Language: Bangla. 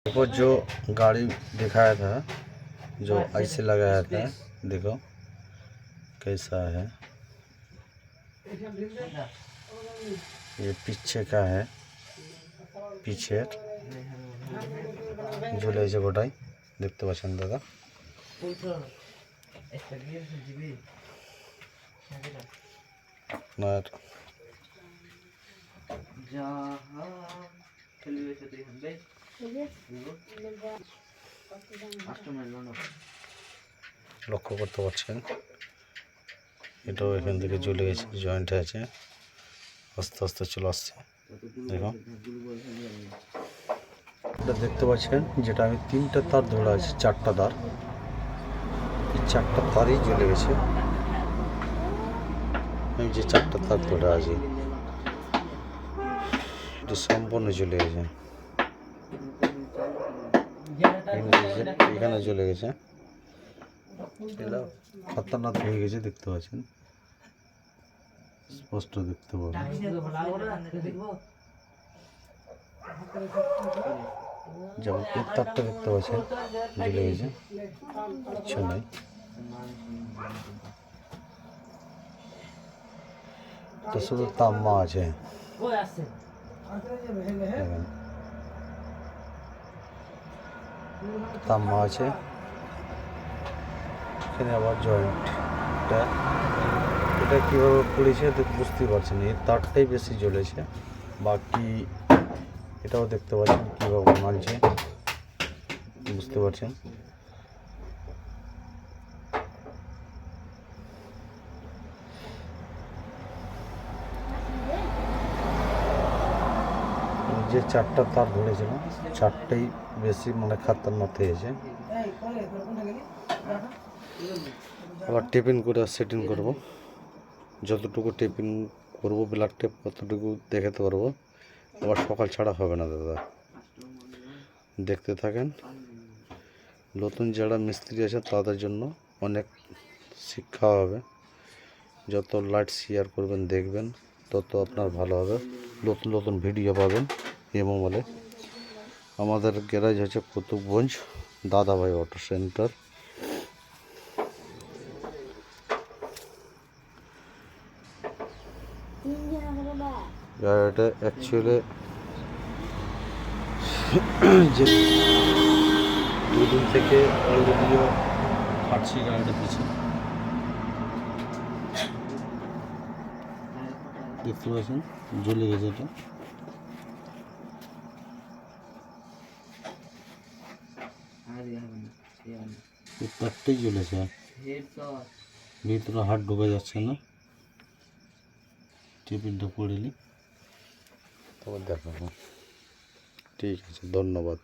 देखो जो गाड़ी दिखाया था, जो ऐसे लगाया था, देखो कैसा है। ये पीछे का है, पीछे झूले से गोटाई देखते पसंद दादा। লক্ষ্য করতে পারছেন এটাও এখান থেকে চলে গেছে, জয়েন্ট আছে, আস্তে আস্তে চলে আসছে। দেখো এটা দেখতে পাচ্ছেন, যেটা আমি 3টা তার ধরে আছে, 4টা তার, এই 4টা তারই জ্বলে গেছে। আমি যে 4টা তার ধরে আছি এটা সম্পূর্ণ জ্বলে গেছে, এখানে চলে গেছে। এটা খতরনাক হয়ে গেছে, দেখতে পাচ্ছেন, স্পষ্ট দেখতে পাবেন। যেমন এর তারটা দেখতে পাচ্ছেন জ্বলে গেছে, কিছু নাই। এটা শুধু তাম্মা আছে, তাম্মা আছে, এখানে আবার জয়েন্ট। এটা কীভাবে পড়েছে বুঝতে পারছেন, এর তারটাই বেশি জ্বলেছে, বাকি এটাও দেখতে পাচ্ছেন কীভাবে মানছে, বুঝতে পারছেন। যে 4টা তার ধরেছিলাম, 4টাই বেশি মানে খাতারনাক হয়েছে। আবার টেপিং করে সেটিং করব, যতটুকু টেপিং করব ব্ল্যাক টেপ ততটুকু দেখাতে পারবো। আবার সকাল ছাড়া হবে না দাদা, দেখতে থাকেন। নতুন যারা মিস্ত্রি আছে তাদের জন্য অনেক শিক্ষা হবে। যত লাইট শেয়ার করবেন দেখবেন তত আপনার ভালো হবে, নতুন নতুন ভিডিও পাবেন এই মোবাইলে। আমাদের গ্যারেজ হচ্ছে কুতুবগঞ্জ দাদাভাই অটো সেন্টার। গাড়িটা অ্যাকচুয়ালি যে 2 দিন থেকে অলরেডিও হাঁটছি গাড়িটা পিছিয়ে, দেখতে পাচ্ছেন জ্বলে গেছে। এটা তারটাই জ্বলেছে, ভিতরে হাত ঢোকা যাচ্ছে না। টিফিনটা পড়েলি তবে দেখাবো। ঠিক আছে, ধন্যবাদ।